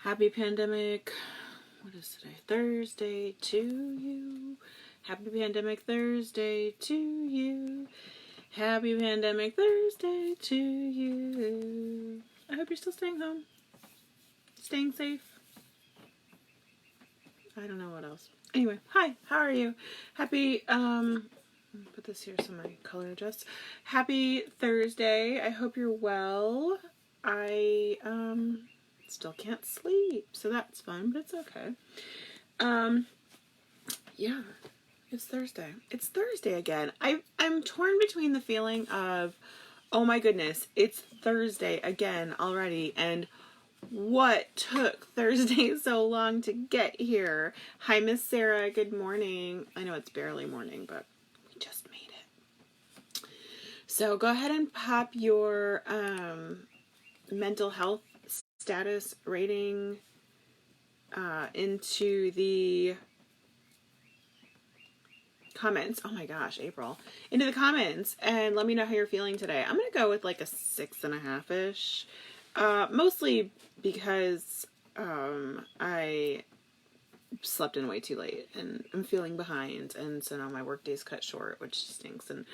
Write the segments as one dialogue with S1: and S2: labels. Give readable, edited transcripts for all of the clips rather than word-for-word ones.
S1: Happy pandemic. What is today? Thursday to you. Happy pandemic Thursday to you. Happy pandemic Thursday to you. I hope you're still staying home. Staying safe. I don't know what else. Anyway, hi, how are you? Happy, put this here so my color adjusts. Happy Thursday. I hope you're well. I, still can't sleep, so that's fun, but it's okay. Yeah, it's Thursday. It's Thursday again. I'm torn between the feeling of, oh my goodness, it's Thursday again already, and what took Thursday so long to get here? Hi, Miss Sarah. Good morning. I know it's barely morning, but we just made it. So go ahead and pop your mental health status rating into the comments. Oh my gosh, April. Into the comments and let me know how you're feeling today. I'm going to go with like a 6.5-ish. Mostly because I slept in way too late and I'm feeling behind, and so now my work day's cut short, which stinks. And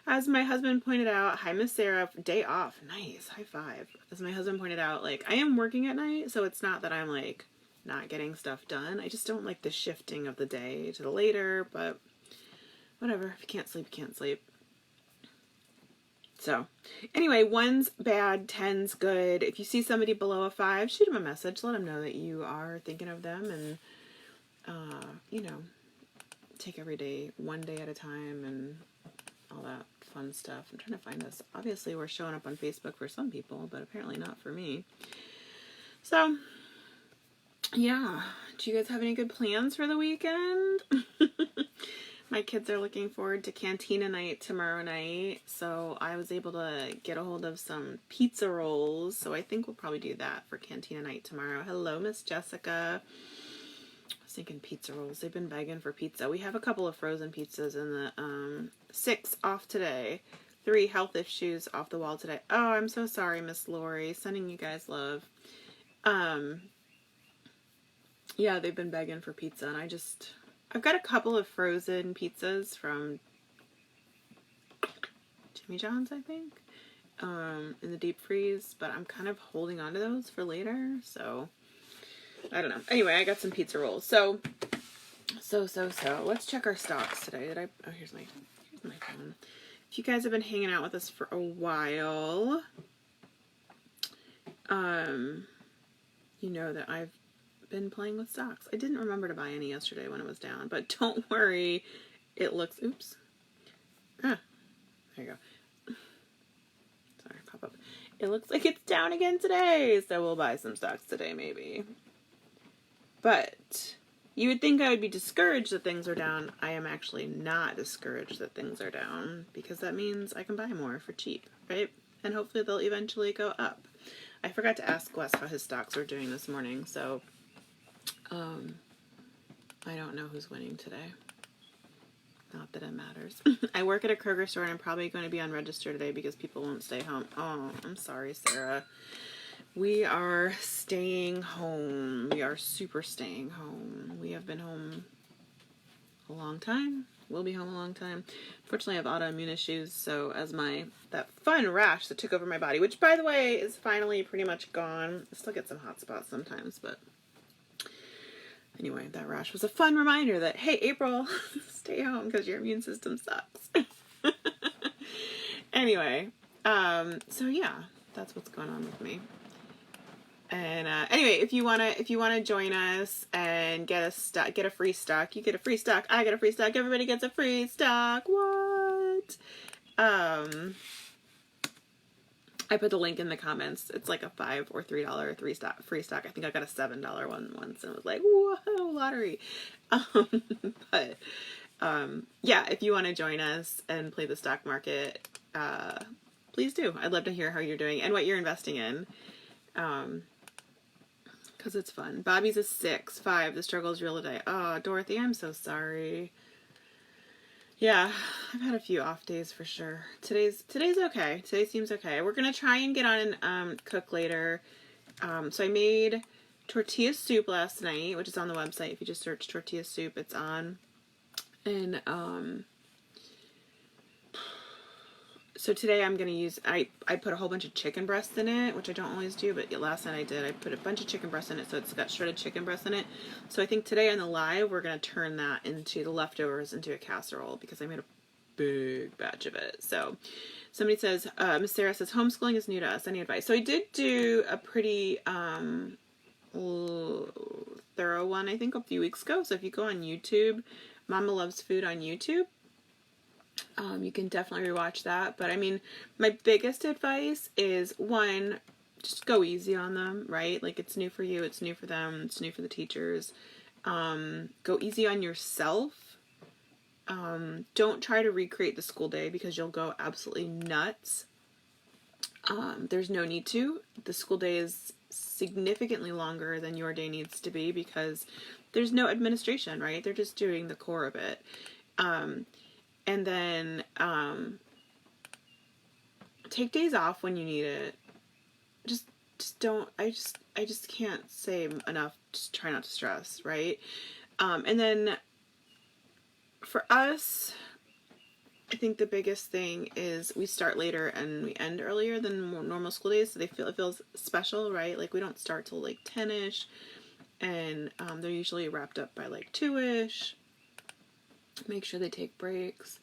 S1: as my husband pointed out, hi Miss Sarah, day off, nice, high five. As my husband pointed out, like, I am working at night, so it's not that I'm like not getting stuff done. I just don't like the shifting of the day to the later, but whatever. If you can't sleep, you can't sleep. So, anyway, 1's bad, 10's good. If you see somebody below a 5, shoot them a message. Let them know that you are thinking of them, and, take every day, one day at a time, and all that fun stuff. I'm trying to find this. Obviously, we're showing up on Facebook for some people, but apparently not for me. So, yeah. Do you guys have any good plans for the weekend? My kids are looking forward to Cantina night tomorrow night, so I was able to get a hold of some pizza rolls, so I think we'll probably do that for Cantina night tomorrow. Hello, Miss Jessica. I was thinking pizza rolls. They've been begging for pizza. We have a couple of frozen pizzas in the 6 off today. 3 health issues off the wall today. Oh, I'm so sorry, Miss Lori. Sending you guys love. Yeah, they've been begging for pizza, and I've got a couple of frozen pizzas from Jimmy John's, I think, in the deep freeze, but I'm kind of holding on to those for later, so I don't know. Anyway, I got some pizza rolls. So. Let's check our stocks today. Here's my phone. If you guys have been hanging out with us for a while, you know that I've been playing with stocks. I didn't remember to buy any yesterday when it was down, but don't worry. It looks, oops. There you go. Sorry, pop up. It looks like it's down again today, so we'll buy some stocks today maybe. But you would think I would be discouraged that things are down. I am actually not discouraged that things are down, because that means I can buy more for cheap, right? And hopefully they'll eventually go up. I forgot to ask Wes how his stocks were doing this morning, so I don't know who's winning today. Not that it matters. I work at a Kroger store, and I'm probably going to be on register today because people won't stay home. Oh, I'm sorry, Sarah. We are staying home. We are super staying home. We have been home a long time. We'll be home a long time. Fortunately, I have autoimmune issues, so as that fun rash that took over my body, which, by the way, is finally pretty much gone. I still get some hot spots sometimes, but anyway, that rash was a fun reminder that, hey, April, stay home because your immune system sucks. Anyway, so yeah, that's what's going on with me. And anyway, if you wanna join us and get a free stock, you get a free stock. I get a free stock. Everybody gets a free stock. What? I put the link in the comments. It's like a $5 or $3 free stock. I think I got a $7 one once, and it was like, whoa, lottery. But yeah, if you want to join us and play the stock market, please do. I'd love to hear how you're doing and what you're investing in. Because it's fun. Bobby's a 6. 5. The struggle is real today. Oh, Dorothy, I'm so sorry. Yeah, I've had a few off days for sure. Today's okay. Today seems okay. We're gonna try and get on and cook later. So I made tortilla soup last night, which is on the website. If you just search tortilla soup, it's on. And so today I'm going to use, I put a whole bunch of chicken breasts in it, which I don't always do, but last night I did. I put a bunch of chicken breasts in it, so it's got shredded chicken breasts in it. So I think today on the live, we're going to turn that into the leftovers into a casserole, because I made a big batch of it. So somebody says, Miss Sarah says, homeschooling is new to us. Any advice? So I did do a pretty thorough one, I think, a few weeks ago. So if you go on YouTube, Mama Loves Food on YouTube, you can definitely rewatch that. But I mean, my biggest advice is, one, just go easy on them, right? Like, it's new for you, it's new for them, it's new for the teachers. Go easy on yourself. Don't try to recreate the school day, because you'll go absolutely nuts. There's no need to. The school day is significantly longer than your day needs to be, because there's no administration, right? They're just doing the core of it. And then take days off when you need it. Just don't, I just can't say enough. Just try not to stress, right? And then for us, I think the biggest thing is we start later and we end earlier than normal school days, so it feels special, right? Like, we don't start till like 10ish, and they're usually wrapped up by like 2ish. Make sure they take breaks.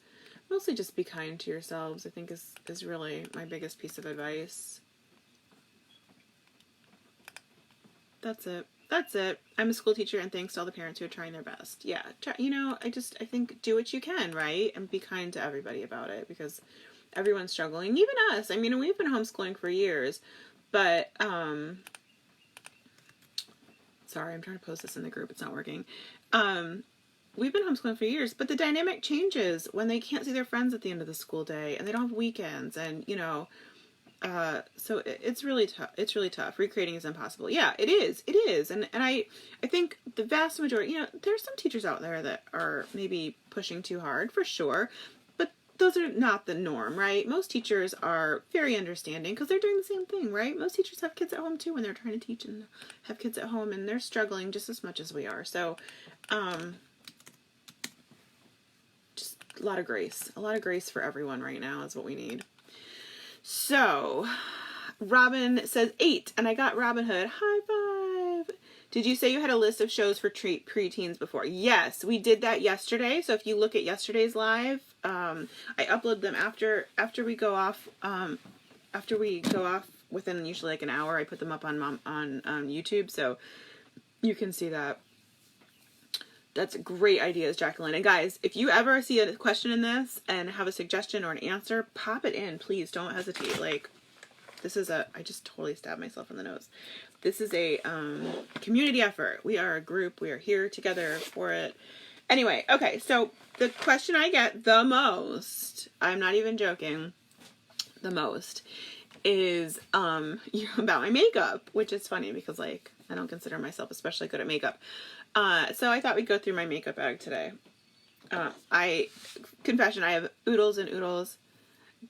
S1: Mostly just be kind to yourselves, I think, is really my biggest piece of advice. That's it. I'm a school teacher, and thanks to all the parents who are trying their best. Yeah, I think do what you can, right? And be kind to everybody about it, because everyone's struggling. Even us. I mean, we've been homeschooling for years, but, sorry, I'm trying to post this in the group. It's not working. We've been homeschooling for years, but the dynamic changes when they can't see their friends at the end of the school day, and they don't have weekends, and, so it's really tough. It's really tough. Recreating is impossible. Yeah, it is. And I think the vast majority, there's some teachers out there that are maybe pushing too hard, for sure, but those are not the norm, right? Most teachers are very understanding, because they're doing the same thing, right? Most teachers have kids at home too when they're trying to teach, and have kids at home, and they're struggling just as much as we are. So, just a lot of grace for everyone right now is what we need. So, Robin says 8, and I got Robin Hood. High five. Did you say you had a list of shows for preteens before? Yes, we did that yesterday. So if you look at yesterday's live, I upload them after we go off. After we go off within usually like an hour, I put them up on YouTube, so you can see that. That's great ideas, Jacqueline. And guys, if you ever see a question in this and have a suggestion or an answer, pop it in, please. Don't hesitate. Like, I just totally stabbed myself in the nose. This is a community effort. We are a group. We are here together for it. Anyway, okay, so the question I get the most, I'm not even joking, the most, is about my makeup, which is funny because, like, I don't consider myself especially good at makeup. So I thought we'd go through my makeup bag today. Confession, I have oodles and oodles.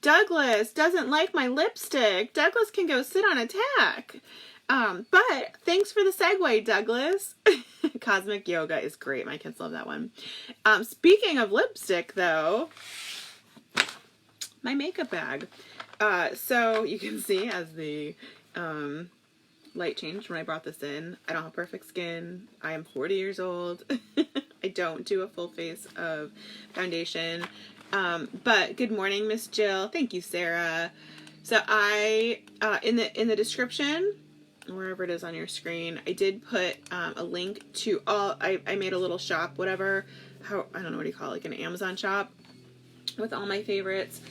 S1: Douglas doesn't like my lipstick. Douglas can go sit on a tack. But thanks for the segue, Douglas. Cosmic Yoga is great. My kids love that one. Speaking of lipstick, though, my makeup bag. So you can see as the light changed when I brought this in. I don't have perfect skin. I am 40 years old. I don't do a full face of foundation. But good morning, Miss Jill. Thank you, Sarah. So I, in the description, wherever it is on your screen, I did put a link to I made a little shop, I don't know what you call it, like an Amazon shop with all my favorites.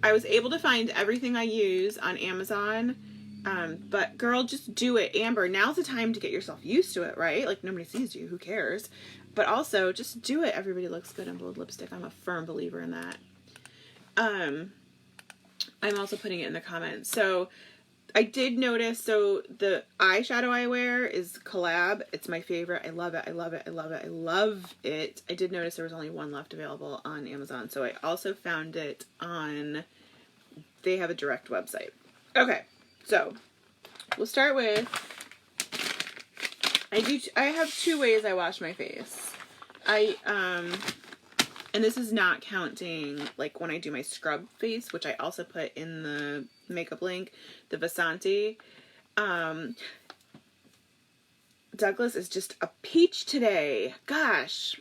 S1: I was able to find everything I use on Amazon, but girl, just do it. Amber, now's the time to get yourself used to it, right? Like, nobody sees you, who cares? But also, just do it. Everybody looks good in bold lipstick. I'm a firm believer in that. I'm also putting it in the comments. So, I did notice, so the eyeshadow I wear is Collab. It's my favorite. I love it. I love it. I love it. I love it. I did notice there was only one left available on Amazon. So I also found it they have a direct website. Okay. So we'll start with, I have 2 ways I wash my face. And this is not counting, like, when I do my scrub face, which I also put in the makeup link, the Vasanti. Douglas is just a peach today. Gosh.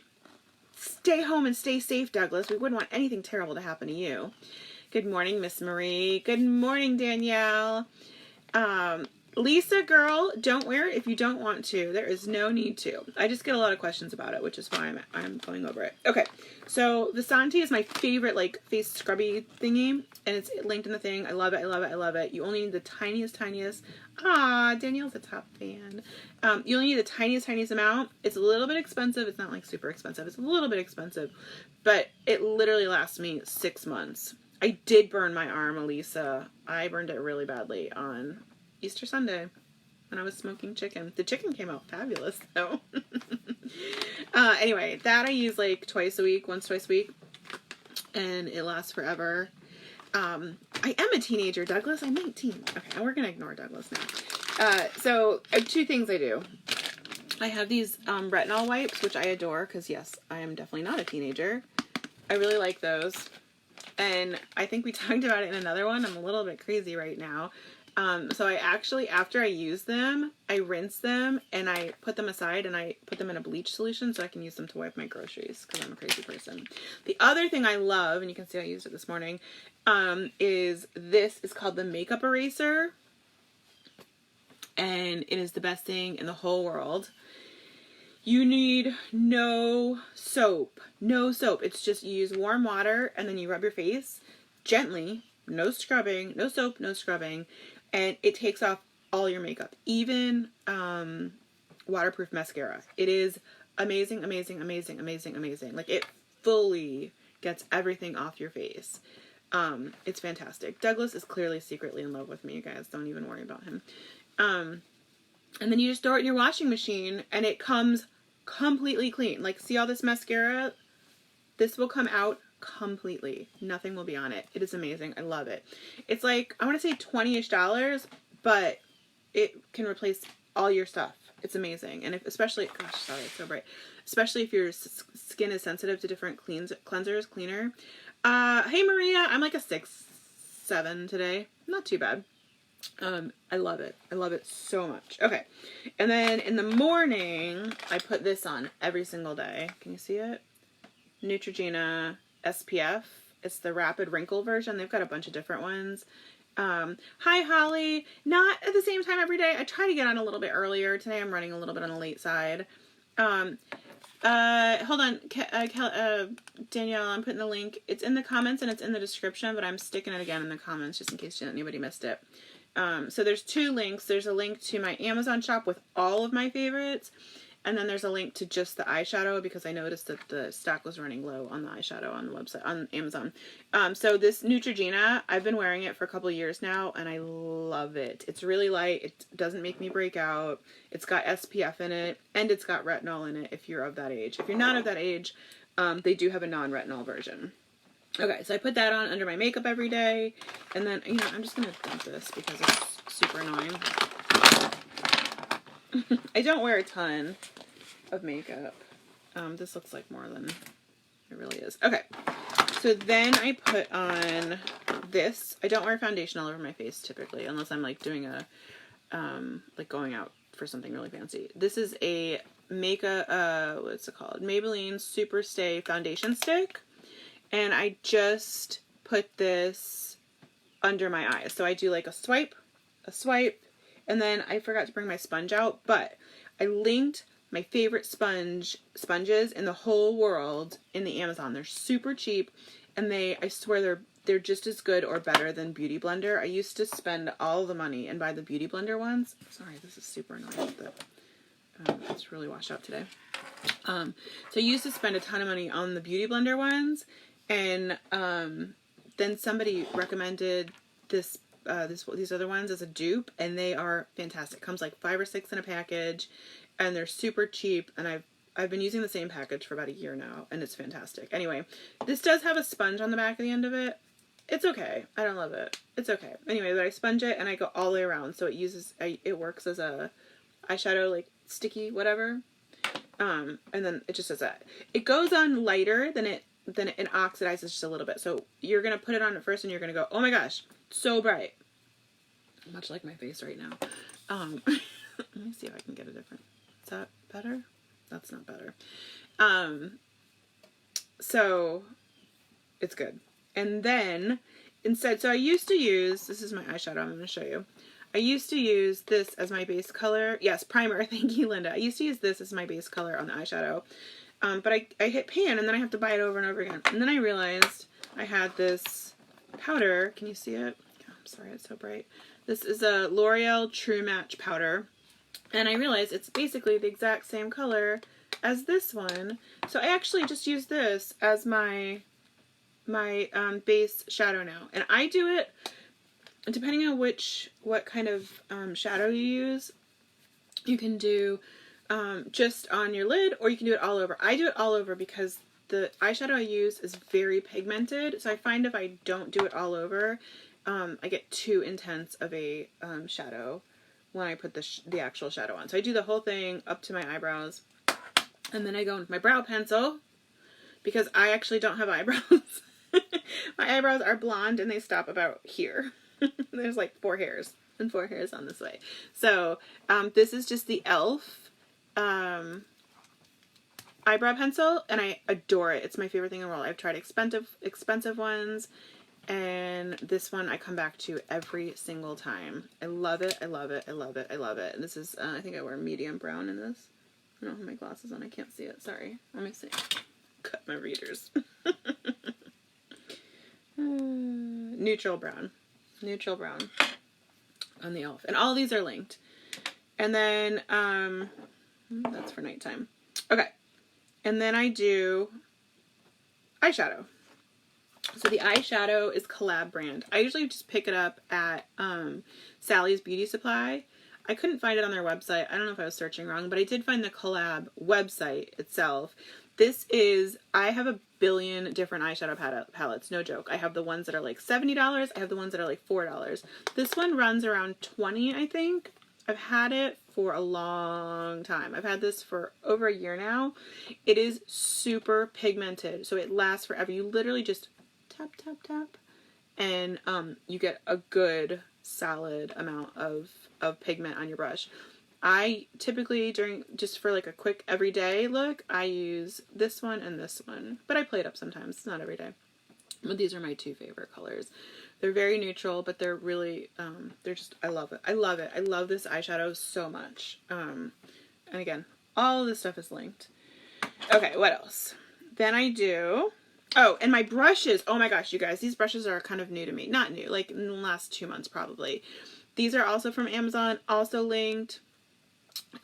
S1: Stay home and stay safe, Douglas. We wouldn't want anything terrible to happen to you. Good morning, Miss Marie. Good morning, Danielle. Lisa, girl, don't wear it if you don't want to. There is no need to. I just get a lot of questions about it, which is why I'm going over it. Okay, so Vasanti is my favorite, like, face scrubby thingy, and it's linked in the thing. I love it, I love it, I love it. You only need the tiniest. Ah, Danielle's a top fan. You only need the tiniest amount. It's a little bit expensive. It's not, like, super expensive. It's a little bit expensive, but it literally lasts me 6 months. I did burn my arm, Elisa. I burned it really badly on Easter Sunday when I was smoking chicken. The chicken came out fabulous, though. Anyway, that I use like twice a week, twice a week, and it lasts forever. I am a teenager, Douglas. I'm 19. Okay, we're gonna ignore Douglas now. So I have 2 things I do. I have these retinol wipes, which I adore because, yes, I am definitely not a teenager. I really like those. And I think we talked about it in another one. I'm a little bit crazy right now. So I actually, after I use them, I rinse them and I put them aside and I put them in a bleach solution so I can use them to wipe my groceries because I'm a crazy person. The other thing I love, and you can see I used it this morning, is this is called the Makeup Eraser. And it is the best thing in the whole world. You need no soap. No soap. It's just you use warm water and then you rub your face gently. No scrubbing. No soap. No scrubbing. And it takes off all your makeup. Even waterproof mascara. It is amazing, amazing, amazing, amazing, amazing. Like, it fully gets everything off your face. It's fantastic. Douglas is clearly secretly in love with me, you guys. Don't even worry about him. And then you just throw it in your washing machine and it comes completely clean. Like, see all this mascara? This will come out completely. Nothing will be on it. It is amazing. I love it. It's like, I want to say $20-ish, but it can replace all your stuff. It's amazing. And if, especially, gosh, sorry, it's so bright. Especially if your skin is sensitive to different cleansers, cleaner. Hey Maria, I'm like a 6-7 today. Not too bad. I love it. I love it so much. Okay. And then in the morning, I put this on every single day. Can you see it? Neutrogena SPF. It's the rapid wrinkle version. They've got a bunch of different ones. Hi Holly. Not at the same time every day. I try to get on a little bit earlier. Today I'm running a little bit on the late side. Hold on. Danielle, I'm putting the link. It's in the comments and it's in the description, but I'm sticking it again in the comments just in case anybody missed it. So there's 2 links. There's a link to my Amazon shop with all of my favorites. And then there's a link to just the eyeshadow because I noticed that the stock was running low on the eyeshadow on the website, on Amazon. So this Neutrogena, I've been wearing it for a couple years now and I love it. It's really light. It doesn't make me break out. It's got SPF in it and it's got retinol in it if you're of that age. If you're not of that age, they do have a non-retinol version. Okay, so I put that on under my makeup every day. And then, you know, I'm just going to dump this because it's super annoying. I don't wear a ton of makeup. This looks like more than it really is. Okay, so then I put on this. I don't wear foundation all over my face typically, unless I'm like doing a, like going out for something really fancy. This is a makeup, what's it called? Maybelline Super Stay Foundation Stick. And I just put this under my eyes. So I do like a swipe, and then I forgot to bring my sponge out, but I linked my favorite sponges in the whole world in the Amazon. They're super cheap, and I swear they're just as good or better than Beauty Blender. I used to spend all the money and buy the Beauty Blender ones. Sorry, this is super annoying, but it's really washed out today. So I used to spend a ton of money on the Beauty Blender ones, and then somebody recommended these other ones as a dupe, and they are fantastic. Comes like 5 or 6 in a package, and they're super cheap, and I've been using the same package for about a year now, and it's fantastic. Anyway, this does have a sponge on the back of the end of it, It's okay. I don't love it. It's okay. Anyway, but I sponge it and I go all the way around. So it works as a eyeshadow, like sticky, whatever. And then it just does that. It goes on lighter than it oxidizes just a little bit. So you're going to put it on at first and you're going to go, oh my gosh, so bright. Much like my face right now. Let me see if I can get a different. Is that better? That's not better. So it's good. And then instead, so I used to use, this is my eyeshadow, I'm going to show you. I used to use this as my base color. Yes, primer. Thank you, Linda. I used to use this as my base color on the eyeshadow. But I hit pan and then I have to buy it over and over again. And then I realized I had this powder. Can you see it? Oh, I'm sorry, it's so bright. This is a L'Oreal True Match powder. And I realized it's basically the exact same color as this one. So I actually just use this as my base shadow now. And I do it depending on what kind of shadow you use. You can do just on your lid, or you can do it all over. I do it all over because the eyeshadow I use is very pigmented. So I find if I don't do it all over, I get too intense of a shadow when I put the actual shadow on. So I do the whole thing up to my eyebrows. And then I go with my brow pencil because I actually don't have eyebrows. My eyebrows are blonde and they stop about here. There's like 4 hairs and 4 hairs on this way. So this is just the e.l.f. Eyebrow pencil and I adore it. It's my favorite thing in the world. I've tried expensive ones. And this one I come back to every single time. I love it. I love it. I love it. I love it. And this is, I think I wear medium brown in this. I don't have my glasses on. I can't see it. Sorry. Let me see. Cut my readers. Neutral brown. Neutral brown on the e.l.f. And all these are linked. And then, that's for nighttime. Okay. And then I do eyeshadow. So the eyeshadow is Collab brand. I usually just pick it up at Sally's Beauty Supply. I couldn't find it on their website. I don't know if I was searching wrong, but I did find the Collab website itself. This is, I have a billion different eyeshadow palettes, no joke. I have the ones that are like $70. I have the ones that are like $4. This one runs around $20, I think. I've had it for a long time. I've had this for over a year now. It is super pigmented, so it lasts forever. You literally just tap, tap, tap, and you get a good solid amount of pigment on your brush. I typically, just for like a quick everyday look, I use this one and this one, but I play it up sometimes. It's not every day. But these are my 2 favorite colors. They're very neutral, but they're really, they're just, I love it. I love it. I love this eyeshadow so much. And again, all of this stuff is linked. Okay, what else? Then I do, oh, and my brushes. Oh my gosh, you guys, these brushes are kind of new to me. Not new, like in the last 2 months probably. These are also from Amazon, also linked.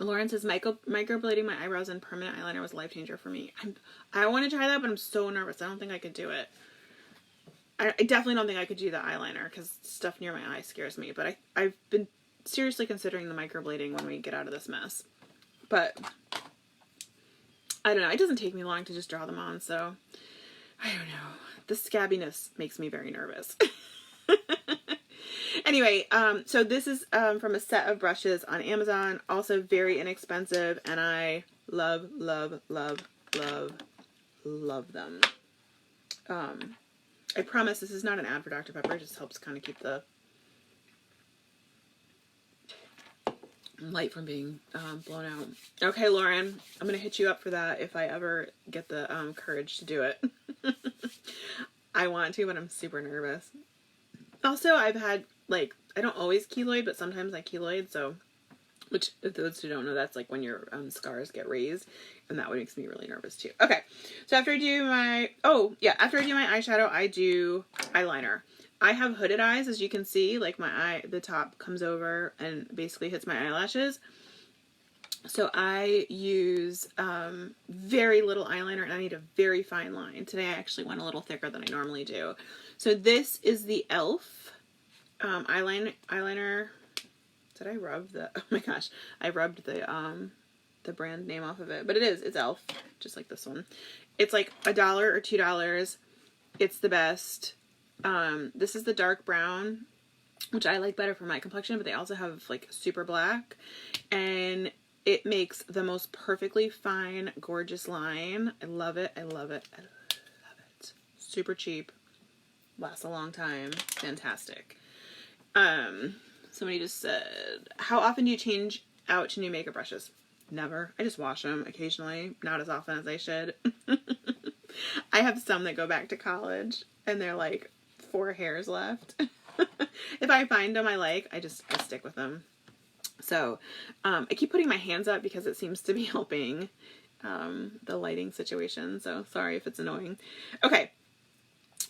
S1: Lauren says, microblading my eyebrows and permanent eyeliner was a life changer for me. I want to try that, but I'm so nervous. I don't think I could do it. I definitely don't think I could do the eyeliner because stuff near my eye scares me. But I've been seriously considering the microblading when we get out of this mess. But I don't know. It doesn't take me long to just draw them on. So I don't know. The scabbiness makes me very nervous. Anyway, so this is from a set of brushes on Amazon. Also very inexpensive. And I love, love, love, love, love them. I promise this is not an ad for Dr. Pepper. It just helps kind of keep the light from being blown out. Okay, Lauren, I'm going to hit you up for that if I ever get the courage to do it. I want to, but I'm super nervous. Also, I've had, like, I don't always keloid, but sometimes I keloid, so, which, if those who don't know, that's like when your scars get raised, and that makes me really nervous too. Okay, so after I do my, after I do my eyeshadow, I do eyeliner. I have hooded eyes, as you can see, like my eye, the top comes over and basically hits my eyelashes. So I use very little eyeliner, and I need a very fine line. Today I actually went a little thicker than I normally do. So this is the e.l.f. eyeliner. Did I rub the, oh my gosh, I rubbed the brand name off of it, but it's e.l.f., just like this one. It's like $1 or $2. It's the best. This is the dark brown, which I like better for my complexion, but they also have like super black, and it makes the most perfectly fine, gorgeous line. I love it. I love it. I love it. Super cheap. Lasts a long time. Fantastic. Somebody just said, how often do you change out to new makeup brushes? Never. I just wash them occasionally, not as often as I should. I have some that go back to college, and they're like 4 hairs left. If I find them I like, I stick with them. So I keep putting my hands up because it seems to be helping the lighting situation. So sorry if it's annoying. Okay.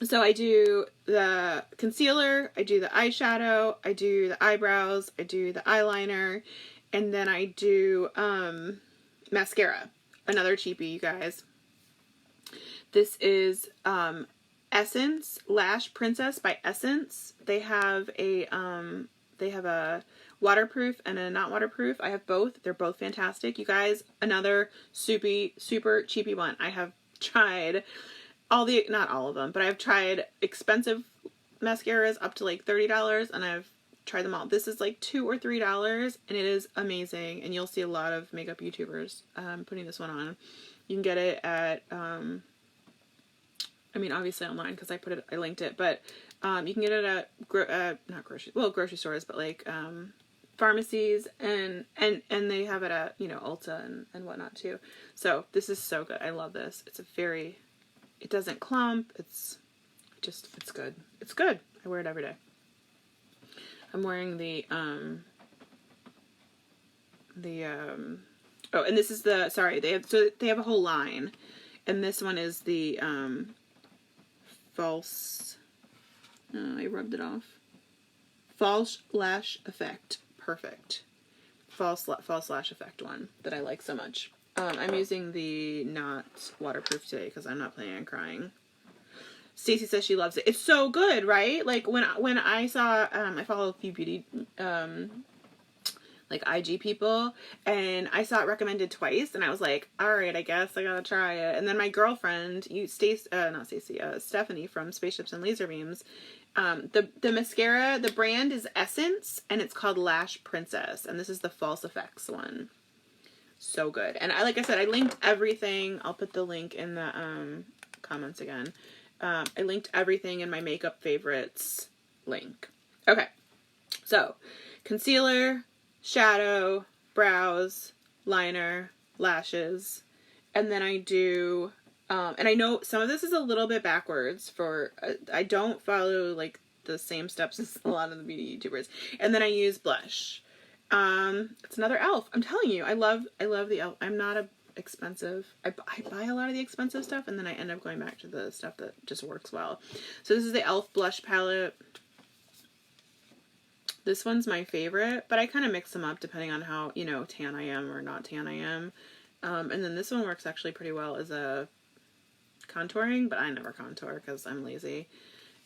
S1: So I do the concealer, I do the eyeshadow, I do the eyebrows, I do the eyeliner, and then I do mascara. Another cheapie, you guys. This is Essence Lash Princess by Essence. They have a waterproof and a not waterproof. I have both. They're both fantastic. You guys, another super cheapie one. I have tried not all of them, but I've tried expensive mascaras up to like $30, and I've tried them all. This is like $2 or $3, and it is amazing, and you'll see a lot of makeup YouTubers putting this one on. You can get it at, I mean, obviously online because I linked it, but you can get it at, not grocery stores, but like pharmacies, and they have it at, Ulta and whatnot too. So this is so good. I love this. It doesn't clump. It's good. It's good. I wear it every day. I'm wearing the and this is they have a whole line, and this one is the false, I rubbed it off. False Lash Effect. Perfect. False Lash Effect one that I like so much. I'm using the not waterproof today because I'm not planning on crying. Stacy says she loves it. It's so good, right? Like when I saw, I follow a few beauty, like IG people, and I saw it recommended twice, and I was like, all right, I guess I gotta try it. And then my girlfriend, Stephanie from Spaceships and Laser Beams, the mascara, the brand is Essence, and it's called Lash Princess, and this is the False Effects one. So good. And like I said, I linked everything. I'll put the link in the comments again. I linked everything in my makeup favorites link. Okay. So, concealer, shadow, brows, liner, lashes, and then I do, and I know some of this is a little bit backwards for, I don't follow like the same steps as a lot of the beauty YouTubers. And then I use blush. It's another e.l.f. I'm telling you, I love the e.l.f. I'm not expensive. I buy a lot of the expensive stuff, and then I end up going back to the stuff that just works well. So this is the e.l.f. blush palette. This one's my favorite, but I kind of mix them up depending on how, tan I am or not tan I am. And then this one works actually pretty well as a contouring, but I never contour because I'm lazy.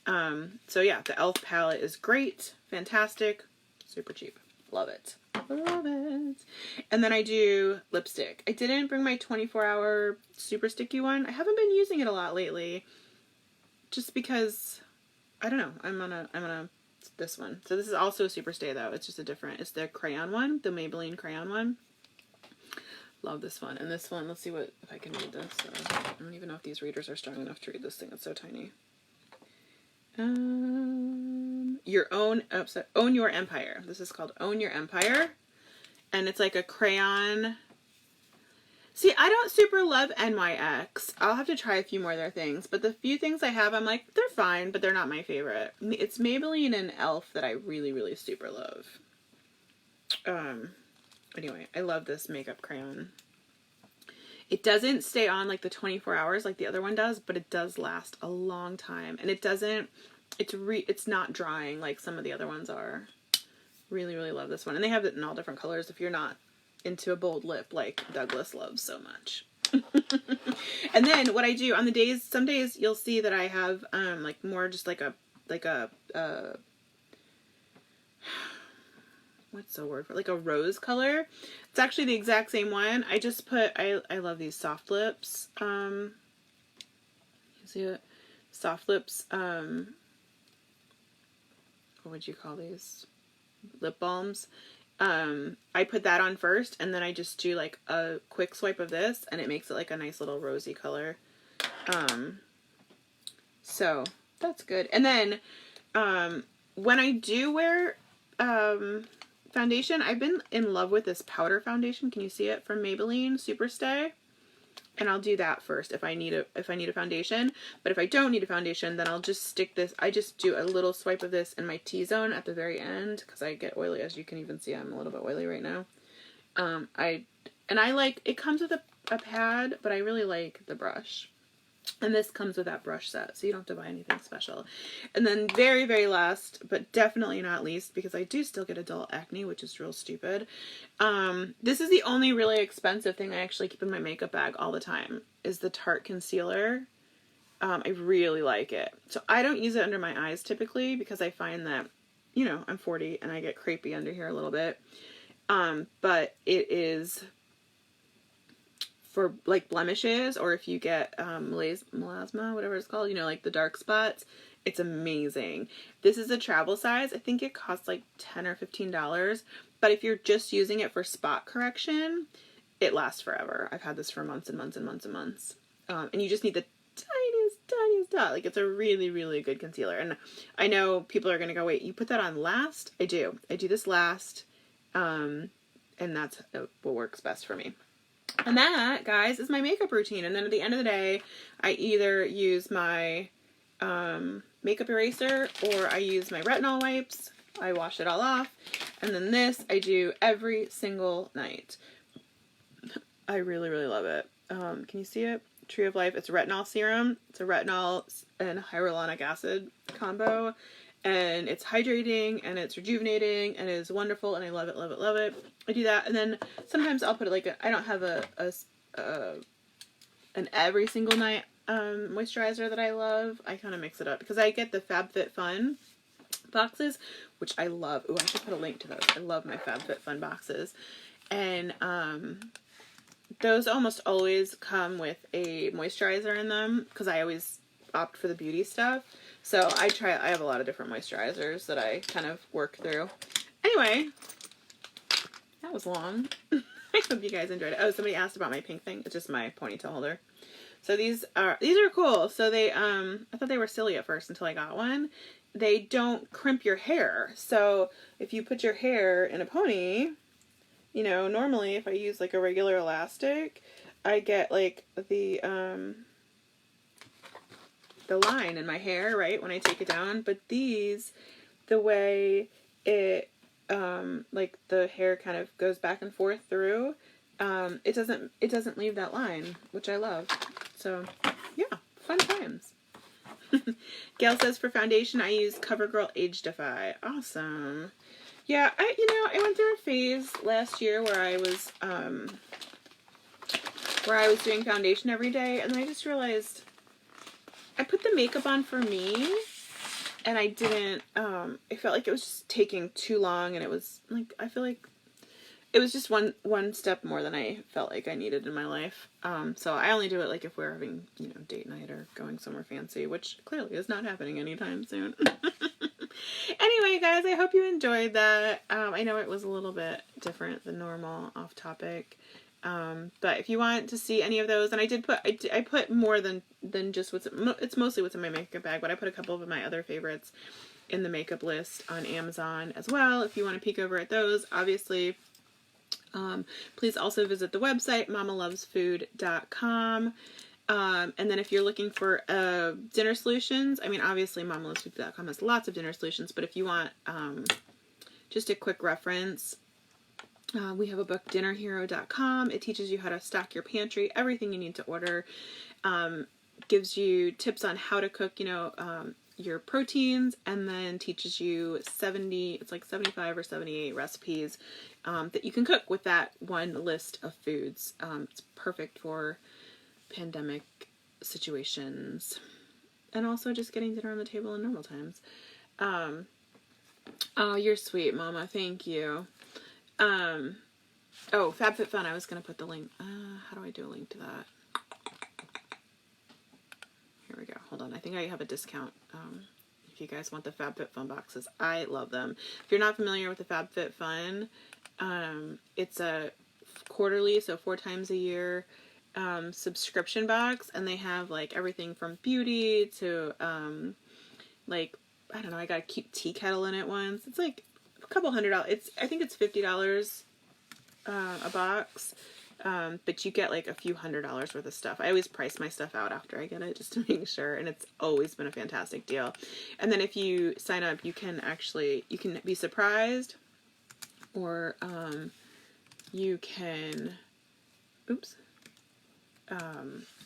S1: So yeah, the e.l.f. palette is great, fantastic, super cheap. Love it. Love it. And then I do lipstick. I didn't bring my 24-hour super sticky one. I haven't been using it a lot lately. Just because, I don't know, I'm on this one. So this is also a super stay though. It's just it's the crayon one, the Maybelline crayon one. Love this one. And this one, let's see if I can read this. I don't even know if these readers are strong enough to read this thing. It's so tiny. Own Your Empire. This is called Own Your Empire, and it's like a crayon. See, I don't super love NYX. I'll have to try a few more of their things, but the few things I have, I'm like, they're fine, but they're not my favorite. It's Maybelline and e.l.f. that I really, really super love. Anyway, I love this makeup crayon. It doesn't stay on like the 24 hours like the other one does, but it does last a long time. And it's not drying like some of the other ones are. Really, really love this one. And they have it in all different colors if you're not into a bold lip like Douglas loves so much. And then what I do on some days you'll see that I have like more just like a what's the word for it? Like a rose color. It's actually the exact same one. I just put, I love these soft lips. You see it? Soft lips what would you call these? Lip balms. I put that on first, and then I just do like a quick swipe of this, and it makes it like a nice little rosy color. So that's good. And then when I do wear foundation, I've been in love with this powder foundation. Can you see it? From Maybelline Superstay. And I'll do that first if I need a foundation. But if I don't need a foundation, then I'll just stick this. I just do a little swipe of this in my T-zone at the very end, because I get oily. As you can even see, I'm a little bit oily right now. I like, it comes with a pad, but I really like the brush. And this comes with that brush set, so you don't have to buy anything special. And then very, very last, but definitely not least, because I do still get adult acne, which is real stupid. This is the only really expensive thing I actually keep in my makeup bag all the time, is the Tarte concealer. I really like it. So I don't use it under my eyes typically, because I find that, you know, I'm 40 and I get crepey under here a little bit. But it is for like blemishes, or if you get melasma, whatever it's called, you know, like the dark spots. It's amazing. This is a travel size. I think it costs like $10 or $15, but if you're just using it for spot correction, it lasts forever. I've had this for months and months and months and months. And you just need the tiniest dot. Like, it's a really, really good concealer. And I know people are going to go, wait, you put that on last? I do. I do this last. And that's what works best for me. And that, guys, is my makeup routine. And then at the end of the day, I either use my makeup eraser, or I use my retinol wipes. I wash it all off. And then this I do every single night. I really, really love it. Can you see it? Tree of Life. It's retinol serum. It's a retinol and hyaluronic acid combo. And it's hydrating, and it's rejuvenating, and it is wonderful, and I love it, love it, love it. I do that, and then sometimes I'll put it like I don't have an every single night moisturizer that I love. I kind of mix it up, because I get the FabFitFun boxes, which I love. Ooh, I should put a link to those. I love my FabFitFun boxes. And those almost always come with a moisturizer in them, because I always opt for the beauty stuff. So I have a lot of different moisturizers that I kind of work through. Anyway, that was long. I hope you guys enjoyed it. Oh, somebody asked about my pink thing. It's just my ponytail holder. So these are cool. So they, I thought they were silly at first until I got one. They don't crimp your hair. So if you put your hair in a pony, you know, normally if I use like a regular elastic, I get like the line in my hair, right, when I take it down. But these, the way it like the hair kind of goes back and forth through, it doesn't leave that line, which I love. So yeah, fun times. Gail says for foundation I use CoverGirl Age Defy. Awesome. Yeah, I went through a phase last year where I was doing foundation every day, and I just realized I put the makeup on for me, and I didn't, I felt like it was just taking too long, and it was like, I feel like it was just one step more than I felt like I needed in my life. So I only do it like if we're having, you know, date night or going somewhere fancy, which clearly is not happening anytime soon. Anyway, guys, I hope you enjoyed that. I know it was a little bit different than normal, off topic. But if you want to see any of those, and I put more than just it's mostly what's in my makeup bag, but I put a couple of my other favorites in the makeup list on Amazon as well. If you want to peek over at those, obviously, please also visit the website, mamalovesfood.com. And then if you're looking for dinner solutions, I mean, obviously mamalovesfood.com has lots of dinner solutions, but if you want just a quick reference, we have a book, dinnerhero.com. It teaches you how to stock your pantry, everything you need to order. Gives you tips on how to cook, you know, your proteins, and then teaches you 75 or 78 recipes that you can cook with that one list of foods. It's perfect for pandemic situations, and also just getting dinner on the table in normal times. Oh, you're sweet, Mama. Thank you. Oh, FabFitFun. I was going to put the link. How do I do a link to that? Here we go. Hold on. I think I have a discount. If if you guys want the FabFitFun boxes. I love them. If you're not familiar with the FabFitFun, it's a quarterly, so 4 times a year subscription box, and they have like everything from beauty to like, I don't know, I got a cute tea kettle in it once. It's like a couple $100. I think it's $50 a box. But you get like a few $100s worth of stuff. I always price my stuff out after I get it just to make sure, and it's always been a fantastic deal. And then if you sign up, you can be surprised, or you can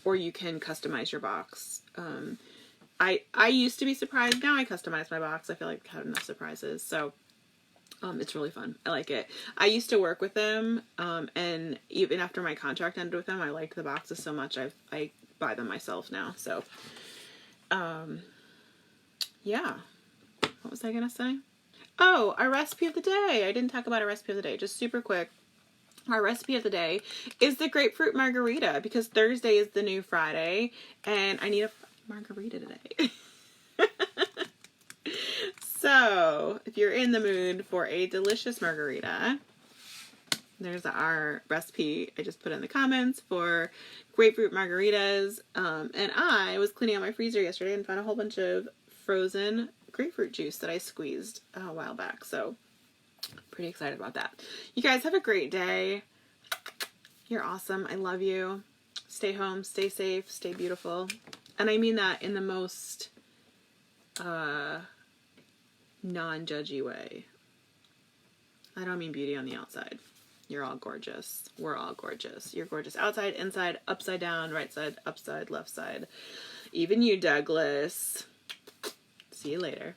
S1: or you can customize your box. I used to be surprised. Now I customize my box. I feel like I have enough surprises. So it's really fun. I like it. I used to work with them, and even after my contract ended with them, I liked the boxes so much I buy them myself now. So, yeah. What was I gonna say? Oh, our recipe of the day. I didn't talk about our recipe of the day. Just super quick. Our recipe of the day is the grapefruit margarita, because Thursday is the new Friday, and I need a margarita today. So, if you're in the mood for a delicious margarita, there's our recipe. I just put in the comments for grapefruit margaritas. And I was cleaning out my freezer yesterday and found a whole bunch of frozen grapefruit juice that I squeezed a while back. So, pretty excited about that. You guys have a great day. You're awesome. I love you. Stay home, stay safe, stay beautiful. And I mean that in the most non-judgy way. I don't mean beauty on the outside. You're all gorgeous. We're all gorgeous. You're gorgeous outside, inside, upside down, right side, upside, left side. Even you, Douglas. See you later.